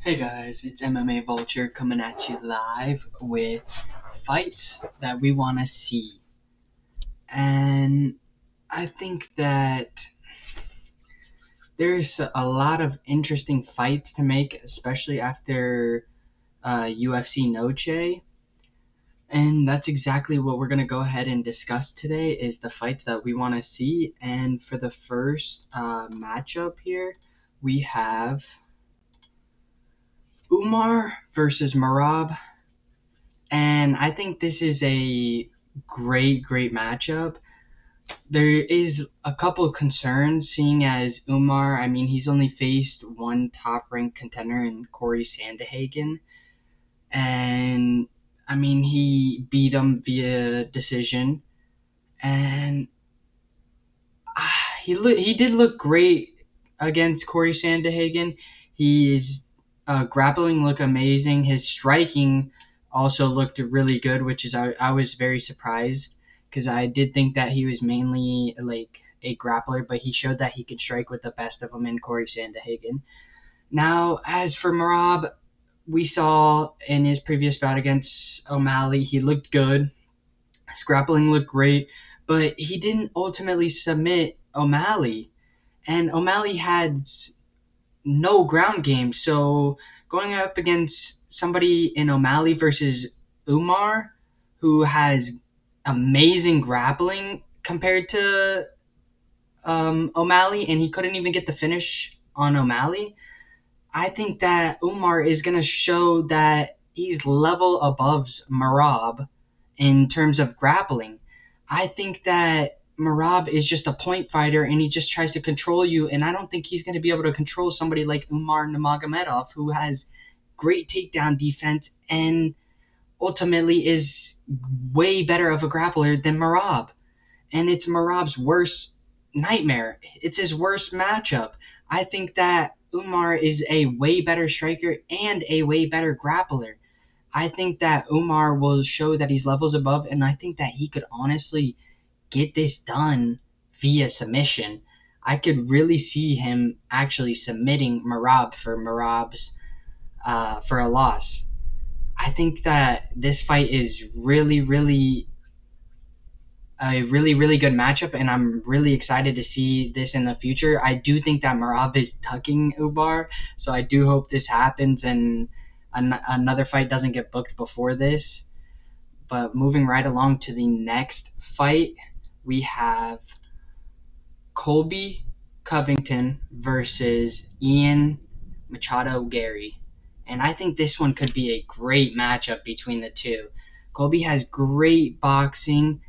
Hey guys, it's MMA Vulture coming at you live with fights that we want to see. And I think that there's a lot of interesting fights to make, especially after UFC Noche. And that's exactly what we're going to go ahead and discuss today is the fights that we want to see. And for the first matchup here, we have Umar versus Merab. And I think this is a great matchup. There is a couple of concerns, seeing as Umar, I mean, he's only faced one top-ranked contender in Corey Sandhagen. And, I mean, he beat him via decision. And he did look great against Corey Sandhagen. His grappling looked amazing. His striking also looked really good, which is I was very surprised because I did think that he was mainly like a grappler, but he showed that he could strike with the best of them in Corey Sandhagen. Now, as for Merab, we saw in his previous bout against O'Malley, he looked good. His grappling looked great, but he didn't ultimately submit O'Malley. And O'Malley had no ground game. So going up against somebody in O'Malley versus Umar, who has amazing grappling compared to O'Malley, and he couldn't even get the finish on O'Malley, I think that Umar is going to show that he's level above Merab in terms of grappling. I think that Merab is just a point fighter and he just tries to control you, and I don't think he's going to be able to control somebody like Umar Nurmagomedov, who has great takedown defense and ultimately is way better of a grappler than Merab. And it's Merab's worst nightmare. It's his worst matchup. I think that Umar is a way better striker and a way better grappler. I think that Umar will show that he's levels above, and I think that he could honestly get this done via submission. I could really see him actually submitting Merab for Merab's for a loss. I think that this fight is really a really good matchup, and I'm really excited to see this in the future. I do think that Merab is tucking Umar, so I do hope this happens and another fight doesn't get booked before this. But moving right along to the next fight, we have Colby Covington versus Ian Machado Garry. And I think this one could be a great matchup between the two. Colby has great boxing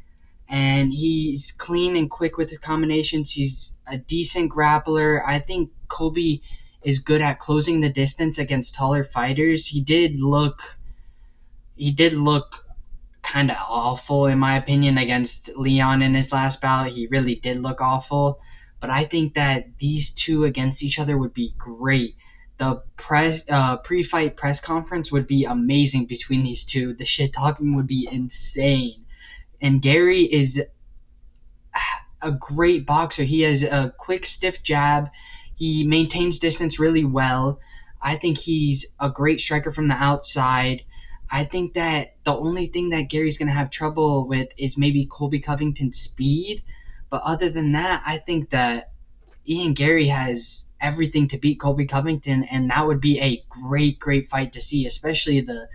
and he's clean and quick with the combinations. He's a decent grappler. I think Colby is good at closing the distance against taller fighters. He did look kind of awful in my opinion against Leon in his last bout. He really did look awful, but I think that these two against each other would be great. The pre-fight press conference would be amazing between these two. The shit talking would be insane. And Garry is a great boxer. He has a quick, stiff jab. He maintains distance really well. I think he's a great striker from the outside. I think that the only thing that Garry's going to have trouble with is maybe Colby Covington's speed. But other than that, I think that Ian Garry has everything to beat Colby Covington, and that would be a great fight to see, especially the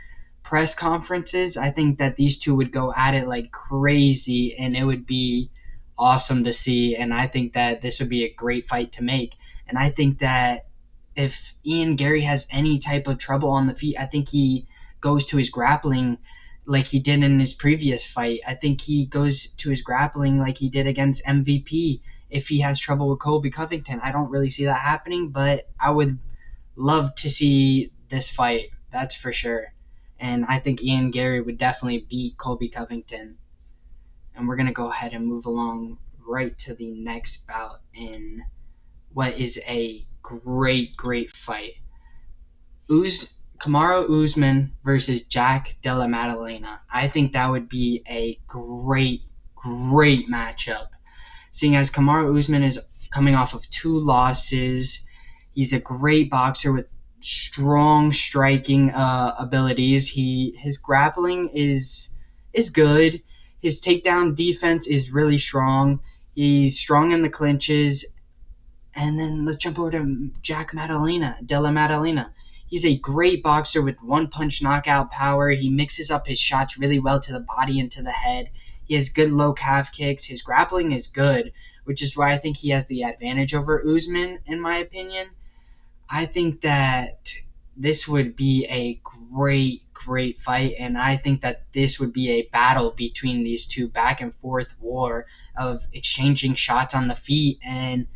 press conferences. I think that these two would go at it like crazy, and it would be awesome to see. And I think that this would be a great fight to make. And I think that if Ian Garry has any type of trouble on the feet, I think he goes to his grappling like he did in his previous fight. I think he goes to his grappling like he did against MVP if he has trouble with Colby Covington. I don't really see that happening, but I would love to see this fight, that's for sure. And I think Ian Garry would definitely beat Colby Covington. And we're going to go ahead and move along right to the next bout in what is a great fight. Kamaru Usman versus Jack Della Maddalena. I think that would be a great matchup. Seeing as Kamaru Usman is coming off of 2 losses, he's a great boxer with strong striking abilities. His grappling is good. His takedown defense is really strong. He's strong in the clinches. And then let's jump over to Della Maddalena. He's a great boxer with one-punch knockout power. He mixes up his shots really well to the body and to the head. He has good low calf kicks. His grappling is good, which is why I think he has the advantage over Usman, in my opinion. I think that this would be a great fight, and I think that this would be a battle between these two, back and forth war of exchanging shots on the feet, and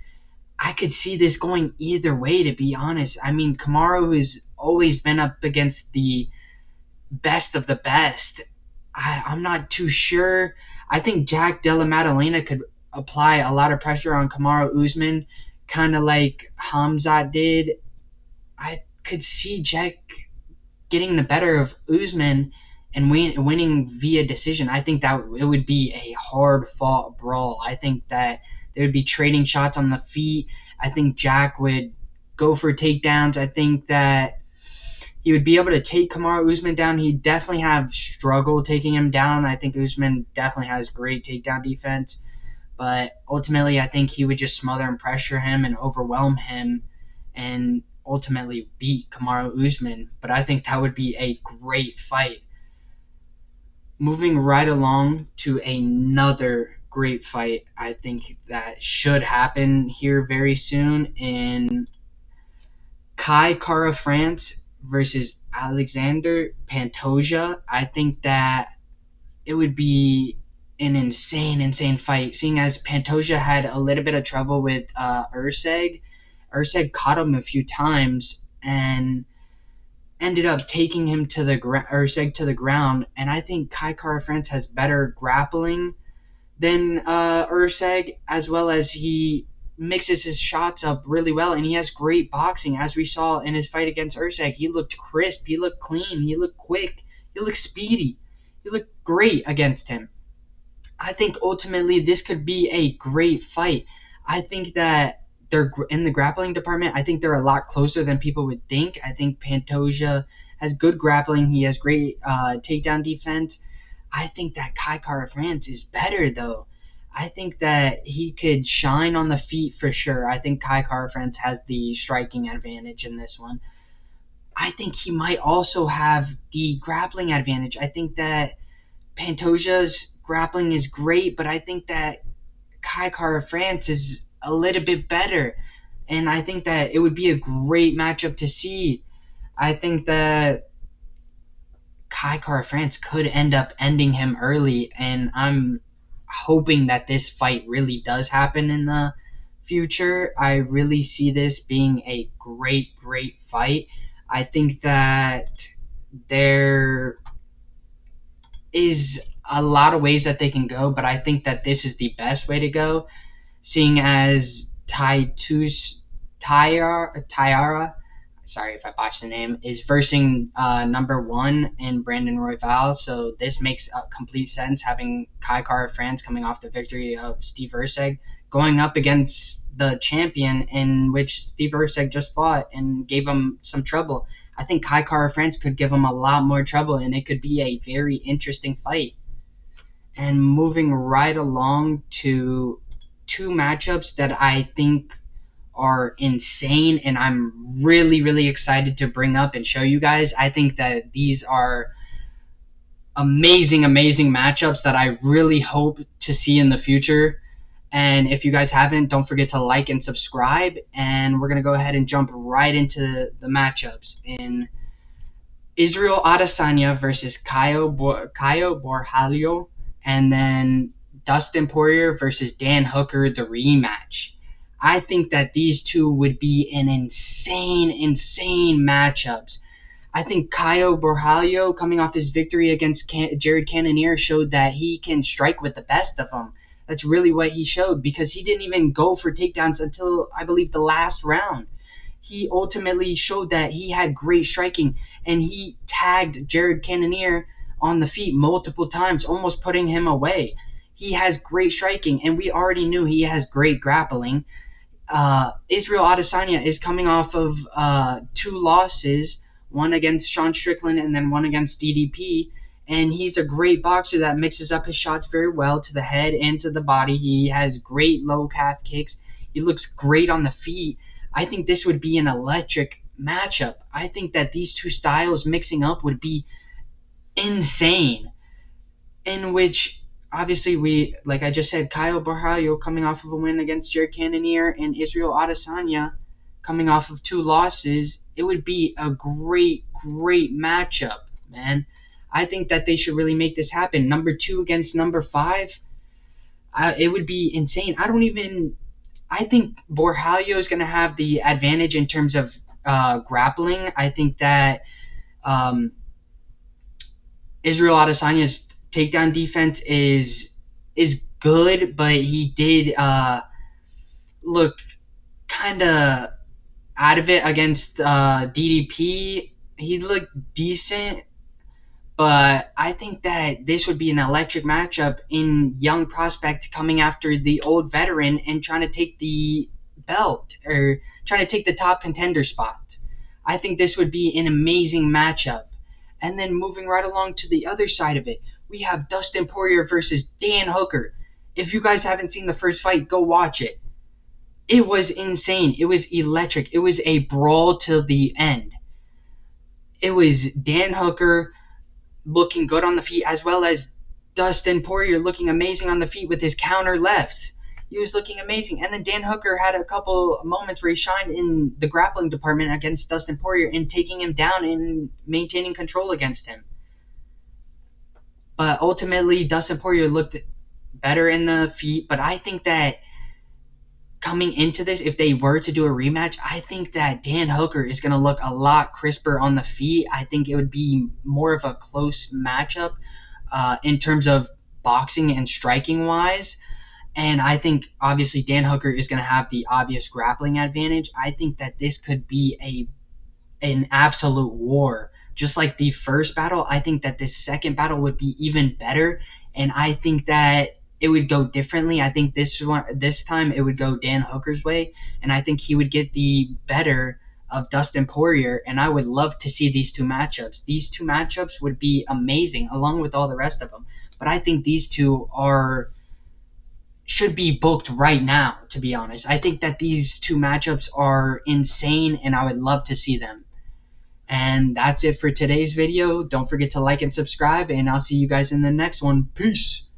I could see this going either way, to be honest. I mean, Kamaru has always been up against the best of the best. I'm not too sure. I think Jack Della Maddalena could apply a lot of pressure on Kamaru Usman, kind of like Hamzat did. I could see Jack getting the better of Usman and winning via decision. I think that it would be a hard-fought brawl. I think that they would be trading shots on the feet. I think Jack would go for takedowns. I think that he would be able to take Kamaru Usman down. He'd definitely have struggle taking him down. I think Usman definitely has great takedown defense. But ultimately, I think he would just smother and pressure him and overwhelm him and ultimately beat Kamaru Usman. But I think that would be a great fight. Moving right along to another great fight, I think that should happen here very soon in Caio France versus Alexandre Pantoja. I think that it would be an insane fight, seeing as Pantoja had a little bit of trouble with Urseg. Urseg caught him a few times and ended up taking him to the Urseg to the ground. And I think Caio France has better grappling than Urseg, as well as he mixes his shots up really well, and he has great boxing, as we saw in his fight against Urseg. He looked crisp, he looked clean, he looked quick, he looked speedy, he looked great against him. I think ultimately this could be a great fight. I think that they're in the grappling department. I think they're a lot closer than people would think. I think Pantoja has good grappling. He has great takedown defense. I think that Caio France is better, though. I think that he could shine on the feet for sure. I think Caio France has the striking advantage in this one. I think he might also have the grappling advantage. I think that Pantoja's grappling is great, but I think that Caio France is a little bit better. And I think that it would be a great matchup to see. I think that Caio France could end up ending him early, and I'm hoping that this fight really does happen in the future. I really see this being a great fight. I think that there is a lot of ways that they can go, but I think that this is the best way to go, seeing as Tyara, sorry if I botched the name, is versing number 1 in Brandon Royval. So this makes complete sense, having Caio France coming off the victory of Steve Urseg going up against the champion in which Steve Urseg just fought and gave him some trouble. I think Caio France could give him a lot more trouble, and it could be a very interesting fight. And moving right along to two matchups that I think are insane, and I'm really excited to bring up and show you guys. I think that these are amazing matchups that I really hope to see in the future. And if you guys haven't, don't forget to like and subscribe. And we're going to go ahead and jump right into the matchups. In Israel Adesanya versus Caio Borralho, and then Dustin Poirier versus Dan Hooker, the rematch. I think that these two would be an insane matchups. I think Caio Borralho, coming off his victory against Jared Cannonier, showed that he can strike with the best of them. That's really what he showed, because he didn't even go for takedowns until, I believe, the last round. He ultimately showed that he had great striking, and he tagged Jared Cannonier on the feet multiple times, almost putting him away. He has great striking, and we already knew he has great grappling. Israel Adesanya is coming off of 2 losses, one against Sean Strickland and then one against DDP. And he's a great boxer that mixes up his shots very well to the head and to the body. He has great low calf kicks. He looks great on the feet. I think this would be an electric matchup. I think that these two styles mixing up would be insane. In which, obviously, like I just said, Caio Borralho coming off of a win against Jared Cannonier and Israel Adesanya coming off of 2 losses. It would be a great, great matchup, man. I think that they should really make this happen. Number 2 against number 5. It would be insane. I think Borralho is going to have the advantage in terms of grappling. I think that um, Israel Adesanya's takedown defense is good, but he did look kind of out of it against DDP. He looked decent, but I think that this would be an electric matchup in young prospect coming after the old veteran and trying to take the belt or trying to take the top contender spot. I think this would be an amazing matchup. And then moving right along to the other side of it, we have Dustin Poirier versus Dan Hooker. If you guys haven't seen the first fight, go watch it. It was insane. It was electric. It was a brawl till the end. It was Dan Hooker looking good on the feet, as well as Dustin Poirier looking amazing on the feet with his counter lefts. He was looking amazing. And then Dan Hooker had a couple moments where he shined in the grappling department against Dustin Poirier and taking him down and maintaining control against him. But ultimately, Dustin Poirier looked better in the feet. But I think that coming into this, if they were to do a rematch, I think that Dan Hooker is going to look a lot crisper on the feet. I think it would be more of a close matchup in terms of boxing and striking wise. And I think, obviously, Dan Hooker is going to have the obvious grappling advantage. I think that this could be an absolute war. Just like the first battle, I think that this second battle would be even better. And I think that it would go differently. I think this time it would go Dan Hooker's way. And I think he would get the better of Dustin Poirier. And I would love to see these two matchups. These two matchups would be amazing, along with all the rest of them. But I think these two should be booked right now, to be honest. I think that these two matchups are insane, and I would love to see them. And that's it for today's video. Don't forget to like and subscribe, and I'll see you guys in the next one. Peace!